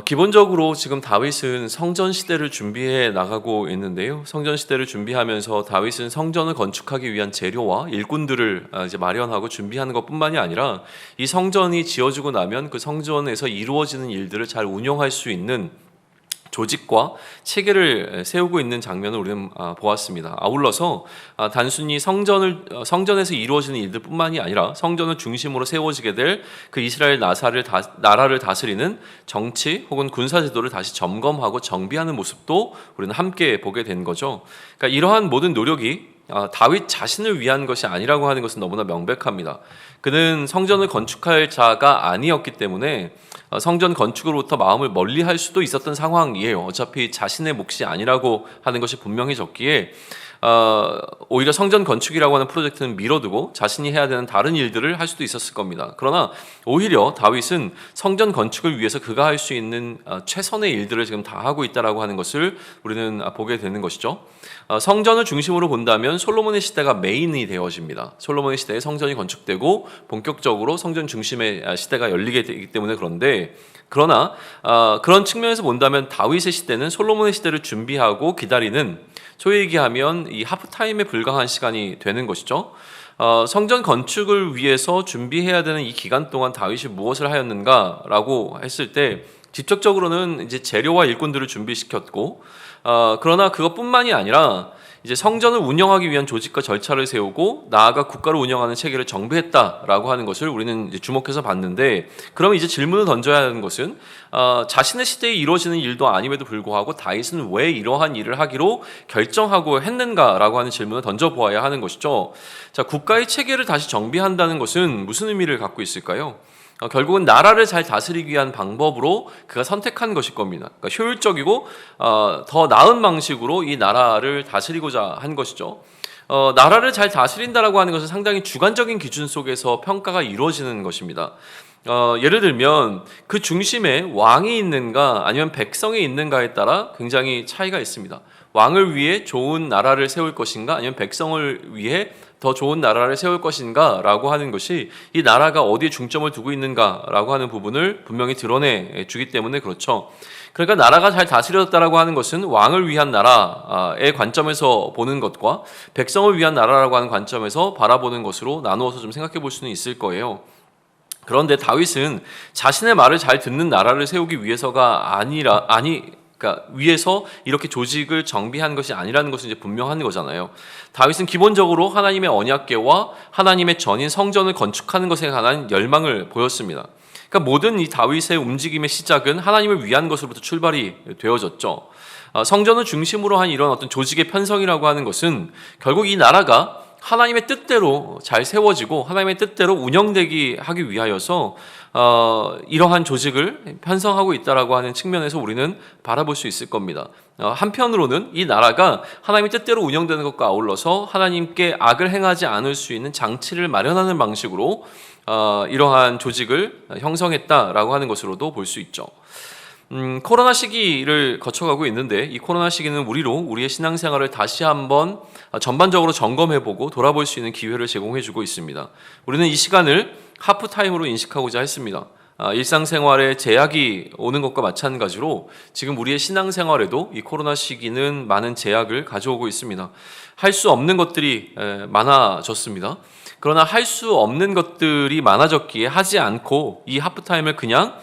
기본적으로 지금 다윗은 성전 시대를 준비해 나가고 있는데요. 성전 시대를 준비하면서 다윗은 성전을 건축하기 위한 재료와 일꾼들을 이제 마련하고 준비하는 것뿐만이 아니라 이 성전이 지어지고 나면 그 성전에서 이루어지는 일들을 잘 운영할 수 있는 조직과 체계를 세우고 있는 장면을 우리는 보았습니다. 아울러서 단순히 성전에서 이루어지는 일들뿐만이 아니라 성전을 중심으로 세워지게 될 그 이스라엘 나라를 다스리는 정치 혹은 군사 제도를 다시 점검하고 정비하는 모습도 우리는 함께 보게 된 거죠. 그러니까 이러한 모든 노력이 다윗 자신을 위한 것이 아니라고 하는 것은 너무나 명백합니다. 그는 성전을 건축할 자가 아니었기 때문에 성전 건축으로부터 마음을 멀리할 수도 있었던 상황이에요. 어차피 자신의 몫이 아니라고 하는 것이 분명해졌기에 오히려 성전 건축이라고 하는 프로젝트는 미뤄두고 자신이 해야 되는 다른 일들을 할 수도 있었을 겁니다. 그러나 오히려 다윗은 성전 건축을 위해서 그가 할 수 있는 최선의 일들을 지금 다 하고 있다라고 하는 것을 우리는 보게 되는 것이죠. 성전을 중심으로 본다면 솔로몬의 시대가 메인이 되어집니다. 솔로몬의 시대에 성전이 건축되고 본격적으로 성전 중심의 시대가 열리게 되기 때문에 그러나 그런 측면에서 본다면 다윗의 시대는 솔로몬의 시대를 준비하고 기다리는, 소위 얘기하면 이 하프타임에 불과한 시간이 되는 것이죠. 성전 건축을 위해서 준비해야 되는 이 기간 동안 다윗이 무엇을 하였는가라고 했을 때 직접적으로는 이제 재료와 일꾼들을 준비시켰고, 그러나 그것뿐만이 아니라 이제 성전을 운영하기 위한 조직과 절차를 세우고 나아가 국가를 운영하는 체계를 정비했다라고 하는 것을 우리는 이제 주목해서 봤는데, 그러면 이제 질문을 던져야 하는 것은 자신의 시대에 이루어지는 일도 아님에도 불구하고 다윗은 왜 이러한 일을 하기로 결정하고 했는가라고 하는 질문을 던져보아야 하는 것이죠. 자, 국가의 체계를 다시 정비한다는 것은 무슨 의미를 갖고 있을까요? 결국은 나라를 잘 다스리기 위한 방법으로 그가 선택한 것일 겁니다. 그러니까 효율적이고 더 나은 방식으로 이 나라를 다스리고자 한 것이죠. 나라를 잘 다스린다라고 하는 것은 상당히 주관적인 기준 속에서 평가가 이루어지는 것입니다. 예를 들면 그 중심에 왕이 있는가 아니면 백성이 있는가에 따라 굉장히 차이가 있습니다. 왕을 위해 좋은 나라를 세울 것인가 아니면 백성을 위해 더 좋은 나라를 세울 것인가 라고 하는 것이 이 나라가 어디에 중점을 두고 있는가 라고 하는 부분을 분명히 드러내 주기 때문에 그렇죠. 그러니까 나라가 잘 다스려졌다라고 하는 것은 왕을 위한 나라의 관점에서 보는 것과 백성을 위한 나라라고 하는 관점에서 바라보는 것으로 나누어서 좀 생각해 볼 수는 있을 거예요. 그런데 다윗은 자신의 말을 잘 듣는 나라를 세우기 위해서가 그러니까 위에서 이렇게 조직을 정비한 것이 아니라는 것은 이제 분명한 거잖아요. 다윗은 기본적으로 하나님의 언약궤와 하나님의 전인 성전을 건축하는 것에 관한 열망을 보였습니다. 그러니까 모든 이 다윗의 움직임의 시작은 하나님을 위한 것으로부터 출발이 되어졌죠. 성전을 중심으로 한 이런 어떤 조직의 편성이라고 하는 것은 결국 이 나라가 하나님의 뜻대로 잘 세워지고 하나님의 뜻대로 운영되기 하기 위하여서 이러한 조직을 편성하고 있다라고 하는 측면에서 우리는 바라볼 수 있을 겁니다. 한편으로는 이 나라가 하나님의 뜻대로 운영되는 것과 아울러서 하나님께 악을 행하지 않을 수 있는 장치를 마련하는 방식으로 이러한 조직을 형성했다라고 하는 것으로도 볼 수 있죠. 코로나 시기를 거쳐가고 있는데 이 코로나 시기는 우리의 신앙생활을 다시 한번 전반적으로 점검해보고 돌아볼 수 있는 기회를 제공해주고 있습니다. 우리는 이 시간을 하프타임으로 인식하고자 했습니다. 일상생활에 제약이 오는 것과 마찬가지로 지금 우리의 신앙생활에도 이 코로나 시기는 많은 제약을 가져오고 있습니다. 할 수 없는 것들이 많아졌습니다. 그러나 할 수 없는 것들이 많아졌기에 하지 않고 이 하프타임을 그냥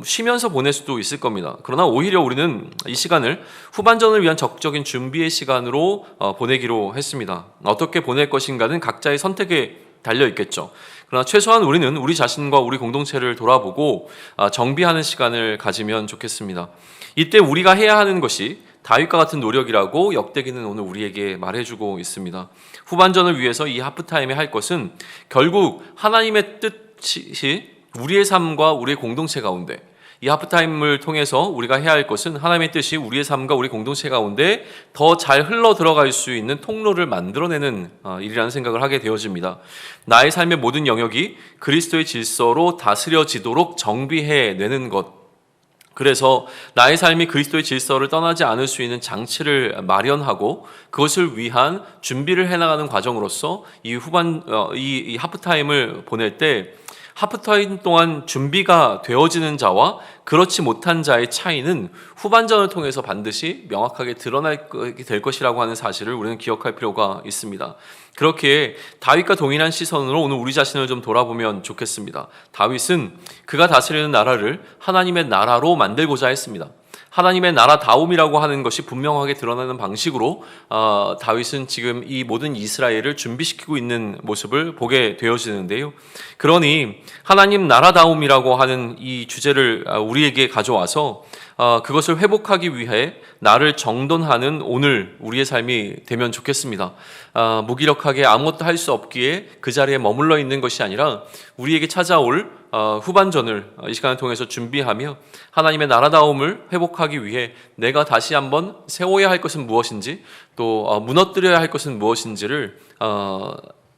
쉬면서 보낼 수도 있을 겁니다. 그러나 오히려 우리는 이 시간을 후반전을 위한 적극적인 준비의 시간으로 보내기로 했습니다. 어떻게 보낼 것인가는 각자의 선택에 달려 있겠죠. 그러나 최소한 우리는 우리 자신과 우리 공동체를 돌아보고 정비하는 시간을 가지면 좋겠습니다. 이때 우리가 해야 하는 것이 다윗과 같은 노력이라고 역대기는 오늘 우리에게 말해주고 있습니다. 후반전을 위해서 이 하프타임에 할 것은 결국 하나님의 뜻이 우리의 삶과 우리의 공동체 가운데, 이 하프타임을 통해서 우리가 해야 할 것은 하나님의 뜻이 우리의 삶과 우리 공동체 가운데 더 잘 흘러 들어갈 수 있는 통로를 만들어내는 일이라는 생각을 하게 되어집니다. 나의 삶의 모든 영역이 그리스도의 질서로 다스려지도록 정비해내는 것, 그래서 나의 삶이 그리스도의 질서를 떠나지 않을 수 있는 장치를 마련하고 그것을 위한 준비를 해나가는 과정으로서 이 하프타임을 보낼 때 하프타임 동안 준비가 되어지는 자와 그렇지 못한 자의 차이는 후반전을 통해서 반드시 명확하게 드러나게 될 것이라고 하는 사실을 우리는 기억할 필요가 있습니다. 그렇게 다윗과 동일한 시선으로 오늘 우리 자신을 좀 돌아보면 좋겠습니다. 다윗은 그가 다스리는 나라를 하나님의 나라로 만들고자 했습니다. 하나님의 나라다움이라고 하는 것이 분명하게 드러나는 방식으로 다윗은 지금 이 모든 이스라엘을 준비시키고 있는 모습을 보게 되어지는데요. 그러니 하나님 나라다움이라고 하는 이 주제를 우리에게 가져와서 그것을 회복하기 위해 나를 정돈하는 오늘 우리의 삶이 되면 좋겠습니다. 무기력하게 아무것도 할 수 없기에 그 자리에 머물러 있는 것이 아니라 우리에게 찾아올 후반전을 이 시간을 통해서 준비하며 하나님의 나라다움을 회복하기 위해 내가 다시 한번 세워야 할 것은 무엇인지 또 무너뜨려야 할 것은 무엇인지를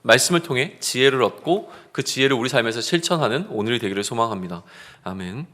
말씀을 통해 지혜를 얻고 그 지혜를 우리 삶에서 실천하는 오늘이 되기를 소망합니다. 아멘.